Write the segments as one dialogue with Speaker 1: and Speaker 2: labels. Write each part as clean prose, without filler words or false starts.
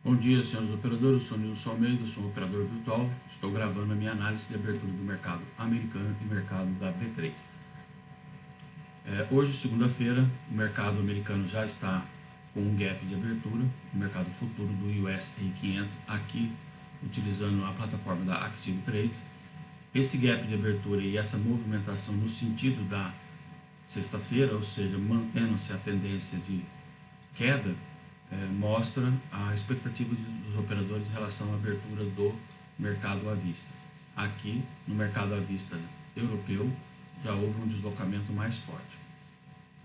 Speaker 1: Bom dia, senhores operadores. Eu sou Nilson Almeida, sou um operador virtual. Estou gravando a minha análise de abertura do mercado americano e mercado da B3. Hoje, segunda-feira, o mercado americano já está com um gap de abertura, o mercado futuro do USA 500, aqui utilizando a plataforma da Active Trades. Esse gap de abertura e essa movimentação no sentido da sexta-feira, ou seja, mantendo-se a tendência de queda, mostra a expectativa dos operadores em relação à abertura do mercado à vista. Aqui, no mercado à vista europeu, já houve um deslocamento mais forte.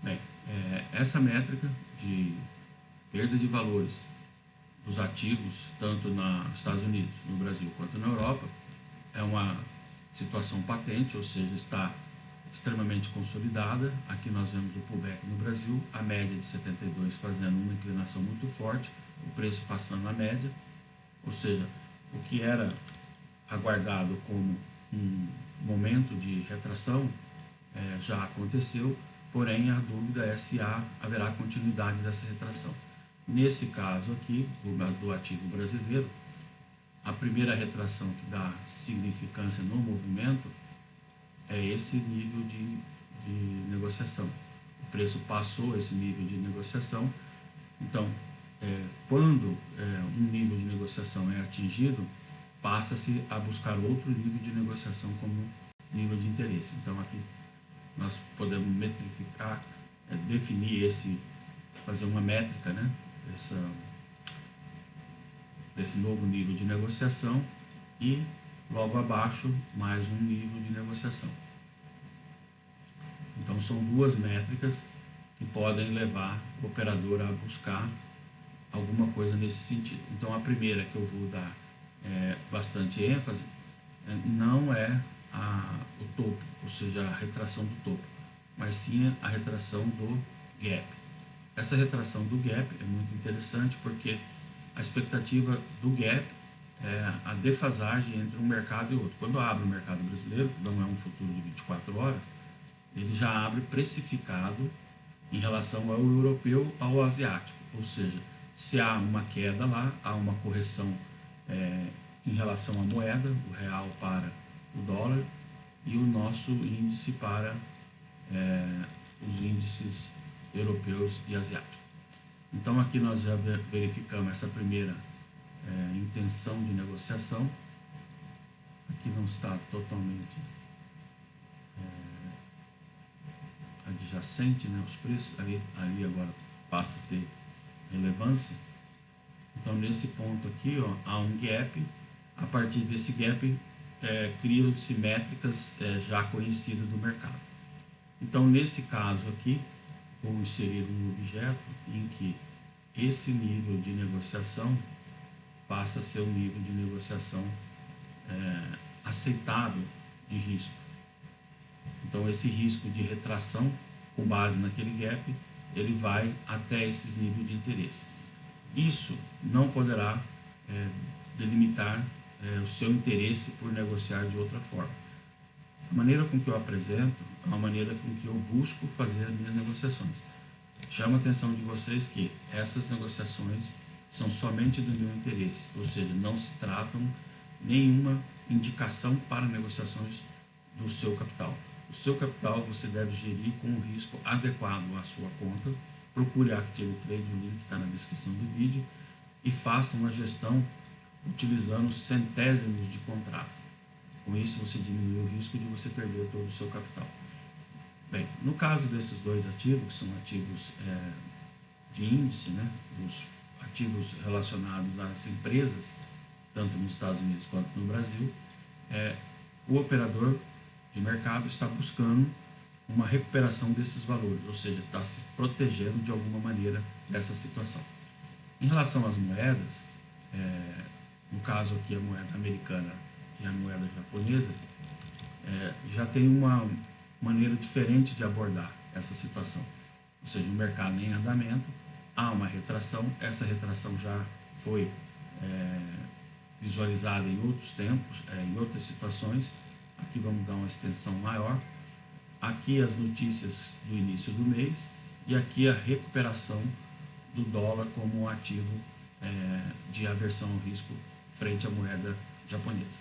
Speaker 1: Bem, essa métrica de perda de valores dos ativos, tanto nos Estados Unidos, no Brasil, quanto na Europa, é uma situação patente, ou seja, está extremamente consolidada. Aqui nós vemos o pullback no Brasil, a média de 72 fazendo uma inclinação muito forte, o preço passando a média, ou seja, o que era aguardado como um momento de retração já aconteceu, porém a dúvida é se haverá continuidade dessa retração. Nesse caso aqui, do ativo brasileiro, a primeira retração que dá significância no movimento é esse nível de negociação. O preço passou esse nível de negociação, então, quando um nível de negociação é atingido, passa-se a buscar outro nível de negociação como nível de interesse. Então, aqui nós podemos metrificar, definir fazer uma métrica, né, desse novo nível de negociação e logo abaixo mais um nível de negociação. Então são duas métricas que podem levar o operador a buscar alguma coisa nesse sentido. Então a primeira que eu vou dar bastante ênfase não é o topo, ou seja, a retração do topo, mas sim a retração do gap. Essa retração do gap é muito interessante porque a expectativa do gap é a defasagem entre um mercado e outro. Quando abre o mercado brasileiro, que não é um futuro de 24 horas, ele já abre precificado em relação ao europeu, ao asiático. Ou seja, se há uma queda lá, há uma correção em relação à moeda, o real para o dólar, e o nosso índice para os índices europeus e asiáticos. Então aqui nós já verificamos essa primeira intenção de negociação. Aqui não está totalmente adjacente, né, os preços, ali agora passa a ter relevância. Então nesse ponto aqui, ó, há um gap. A partir desse gap criam-se métricas já conhecidas do mercado. Então nesse caso aqui, vou inserir um objeto em que esse nível de negociação passa a ser um nível de negociação aceitável de risco. Então esse risco de retração, com base naquele gap, ele vai até esses níveis de interesse. Isso não poderá delimitar o seu interesse por negociar de outra forma. A maneira com que eu apresento é uma maneira com que eu busco fazer as minhas negociações. Chamo a atenção de vocês que essas negociações são somente do meu interesse, ou seja, não se tratam nenhuma indicação para negociações do seu capital. O seu capital você deve gerir com o risco adequado à sua conta. Procure a Active Trade, o link está na descrição do vídeo, e faça uma gestão utilizando centésimos de contrato. Com isso você diminui o risco de você perder todo o seu capital. Bem, no caso desses dois ativos, que são ativos de índice, né, os ativos relacionados às empresas, tanto nos Estados Unidos quanto no Brasil, o operador de mercado está buscando uma recuperação desses valores, ou seja, está se protegendo de alguma maneira dessa situação. Em relação às moedas, no caso aqui a moeda americana e a moeda japonesa, já tem uma maneira diferente de abordar essa situação. Ou seja, o mercado em andamento, há uma retração, essa retração já foi visualizada em outros tempos, em outras situações. Aqui vamos dar uma extensão maior. Aqui as notícias do início do mês e aqui a recuperação do dólar como um ativo de aversão ao risco frente à moeda japonesa.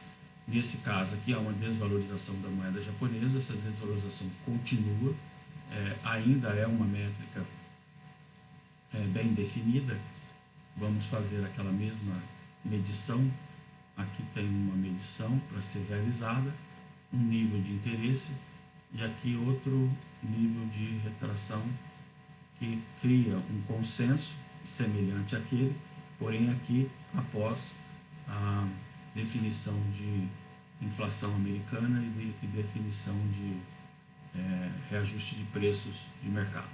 Speaker 1: Nesse caso aqui há uma desvalorização da moeda japonesa, essa desvalorização continua, ainda é uma métrica bem definida. Vamos fazer aquela mesma medição. Aqui tem uma medição para ser realizada, um nível de interesse e aqui outro nível de retração que cria um consenso semelhante àquele, porém aqui após a definição de inflação americana e definição de reajuste de preços de mercado,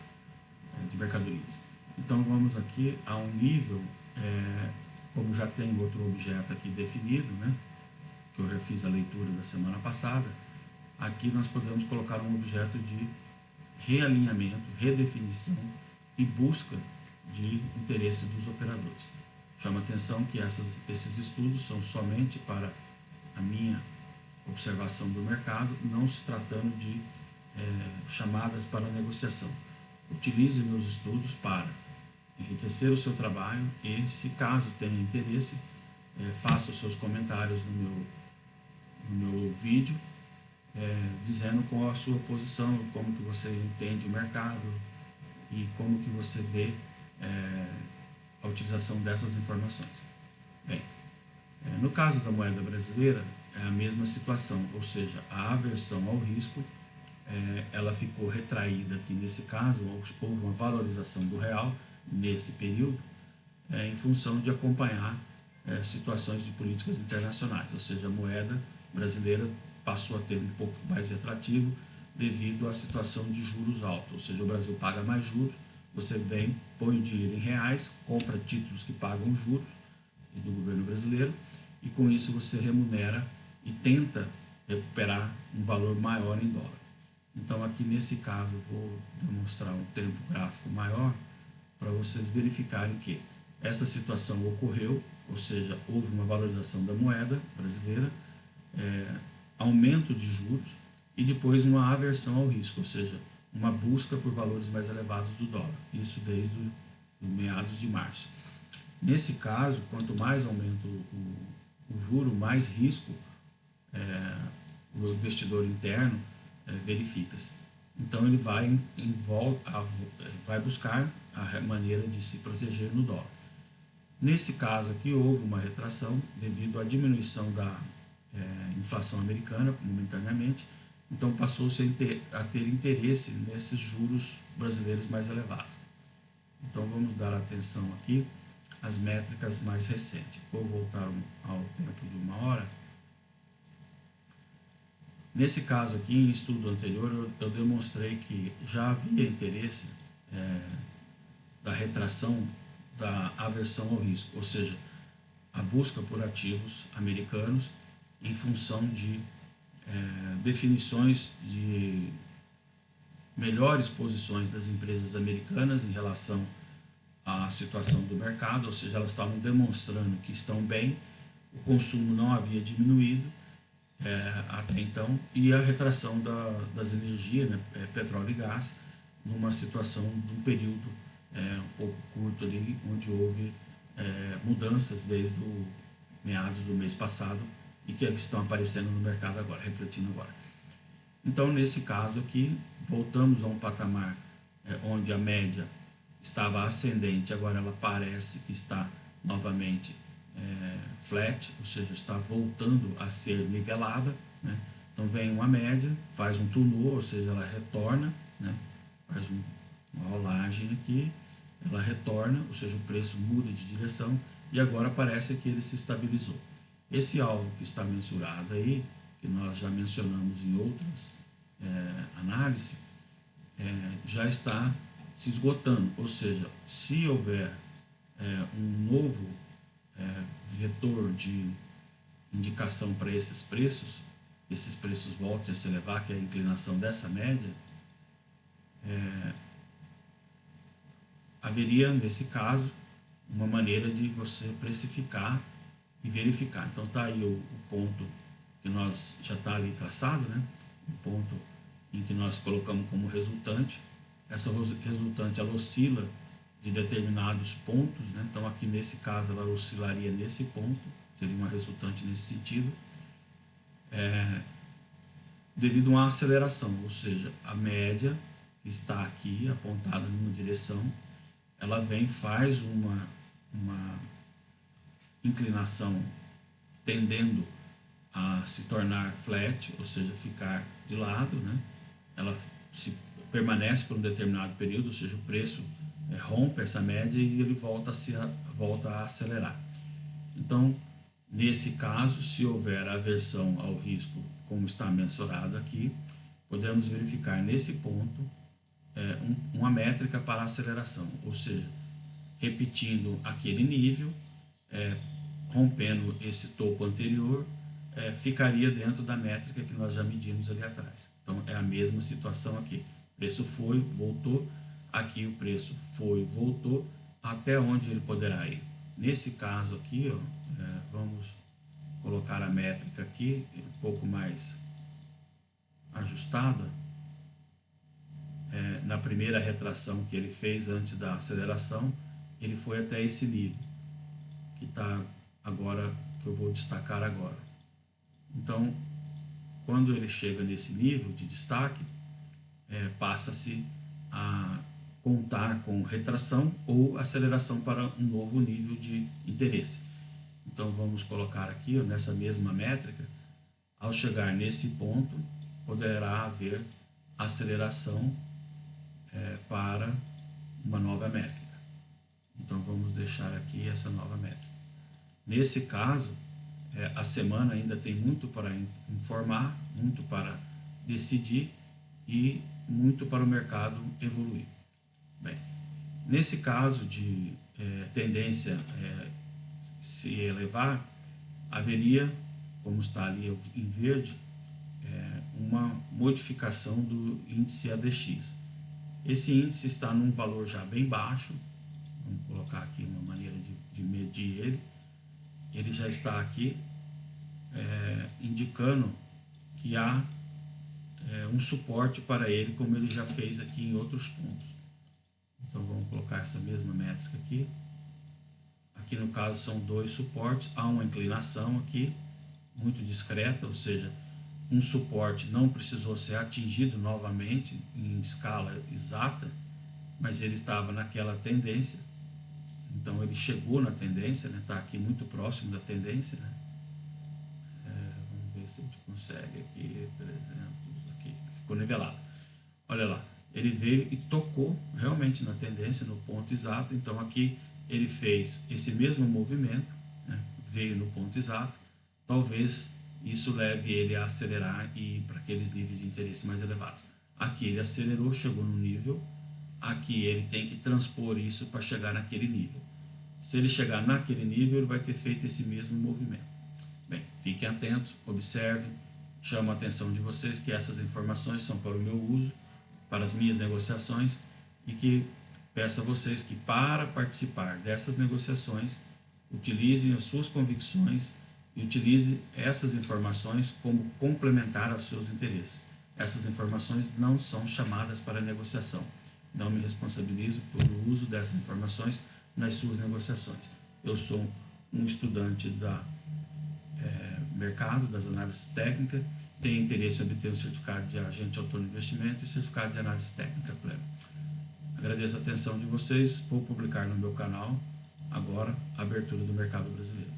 Speaker 1: de mercadorias. Então vamos aqui a um nível, como já tem outro objeto aqui definido, né, que eu refiz a leitura da semana passada, aqui nós podemos colocar um objeto de realinhamento, redefinição e busca de interesses dos operadores. Chama atenção que esses estudos são somente para a minha observação do mercado, não se tratando de chamadas para negociação. Utilize meus estudos para enriquecer o seu trabalho e, se caso tenha interesse, faça os seus comentários no meu vídeo, dizendo qual a sua posição, como que você entende o mercado e como que você vê a utilização dessas informações. Bem, no caso da moeda brasileira, é a mesma situação, ou seja, a aversão ao risco, ela ficou retraída aqui nesse caso, houve uma valorização do real nesse período, em função de acompanhar situações de políticas internacionais, ou seja, a moeda brasileira passou a ter um pouco mais de atrativo devido à situação de juros altos, ou seja, o Brasil paga mais juros, você vem, põe o dinheiro em reais, compra títulos que pagam juros do governo brasileiro e com isso você remunera e tenta recuperar um valor maior em dólar. Então aqui nesse caso vou demonstrar um tempo gráfico maior para vocês verificarem que essa situação ocorreu, ou seja, houve uma valorização da moeda brasileira, aumento de juros e depois uma aversão ao risco, ou seja, uma busca por valores mais elevados do dólar, isso desde meados de março. Nesse caso, quanto mais aumenta o juro, mais risco o investidor interno verifica-se. Então ele vai buscar a maneira de se proteger no dólar. Nesse caso aqui houve uma retração devido à diminuição da inflação americana momentaneamente, então passou-se a ter interesse nesses juros brasileiros mais elevados. Então vamos dar atenção aqui às métricas mais recentes. Vou voltar ao tempo de 1 hora. Nesse caso aqui, em estudo anterior, eu demonstrei que já havia interesse da retração da aversão ao risco, ou seja, a busca por ativos americanos em função de definições de melhores posições das empresas americanas em relação à situação do mercado, ou seja, elas estavam demonstrando que estão bem, o consumo não havia diminuído até então, e a retração das energias, né, petróleo e gás, numa situação de um período um pouco curto ali, onde houve mudanças desde o meados do mês passado e que estão aparecendo no mercado agora, refletindo agora. Então, nesse caso aqui, voltamos a um patamar onde a média estava ascendente, agora ela parece que está novamente flat, ou seja, está voltando a ser nivelada, né? Então vem uma média, faz um turnover, ou seja, ela retorna, né? Faz uma rolagem aqui, ela retorna, ou seja, o preço muda de direção e agora parece que ele se estabilizou. Esse alvo que está mensurado aí, que nós já mencionamos em outras análises, já está se esgotando, ou seja, se houver um novo vetor de indicação para esses preços voltem a se elevar, que é a inclinação dessa média, haveria, nesse caso, uma maneira de você precificar e verificar. Então está aí o ponto que nós já está ali traçado, né? Um ponto em que nós colocamos como resultante. Essa resultante ela oscila de determinados pontos, né? Então aqui nesse caso ela oscilaria nesse ponto, seria uma resultante nesse sentido, devido a uma aceleração, ou seja, a média que está aqui apontada numa direção, ela vem, faz uma inclinação tendendo a se tornar flat, ou seja, ficar de lado, né? Ela permanece por um determinado período, ou seja, o preço rompe essa média e ele volta a acelerar. Então, nesse caso, se houver aversão ao risco, como está mensurado aqui, podemos verificar nesse ponto uma métrica para aceleração, ou seja, repetindo aquele nível, rompendo esse topo anterior, ficaria dentro da métrica que nós já medimos ali atrás. Então é a mesma situação aqui. O preço foi, voltou, aqui o preço foi, voltou, até onde ele poderá ir. Nesse caso aqui, ó, vamos colocar a métrica aqui um pouco mais ajustada. Na primeira retração que ele fez antes da aceleração, ele foi até esse nível que está agora, que eu vou destacar agora. Então, quando ele chega nesse nível de destaque, passa-se a contar com retração ou aceleração para um novo nível de interesse. Então, vamos colocar aqui, ó, nessa mesma métrica, ao chegar nesse ponto, poderá haver aceleração para uma nova métrica. Então, vamos deixar aqui essa nova métrica. Nesse caso, a semana ainda tem muito para informar, muito para decidir e muito para o mercado evoluir. Bem, nesse caso de tendência se elevar, haveria, como está ali em verde, uma modificação do índice ADX. Esse índice está num valor já bem baixo, vamos colocar aqui uma maneira de medir ele. Ele já está aqui indicando que há um suporte para ele, como ele já fez aqui em outros pontos. Então vamos colocar essa mesma métrica aqui. Aqui no caso são dois suportes, há uma inclinação aqui muito discreta, ou seja, um suporte não precisou ser atingido novamente em escala exata, mas ele estava naquela tendência. Então ele chegou na tendência, né? Está aqui muito próximo da tendência, né? Vamos ver se a gente consegue aqui, 300, aqui, ficou nivelado. Olha lá, ele veio e tocou realmente na tendência, no ponto exato. Então aqui ele fez esse mesmo movimento, né? Veio no ponto exato. Talvez isso leve ele a acelerar e ir para aqueles níveis de interesse mais elevados. Aqui ele acelerou, chegou no nível. Aqui ele tem que transpor isso para chegar naquele nível. Se ele chegar naquele nível, ele vai ter feito esse mesmo movimento. Bem, fiquem atentos, observem, chamo a atenção de vocês que essas informações são para o meu uso, para as minhas negociações, e que peço a vocês que, para participar dessas negociações, utilizem as suas convicções e utilize essas informações como complementar aos seus interesses. Essas informações não são chamadas para negociação. Não me responsabilizo pelo uso dessas informações nas suas negociações. Eu sou um estudante da mercado, das análises técnicas, tenho interesse em obter o certificado de agente autônomo de investimento e o certificado de análise técnica plena. Agradeço a atenção de vocês. Vou publicar no meu canal agora a abertura do mercado brasileiro.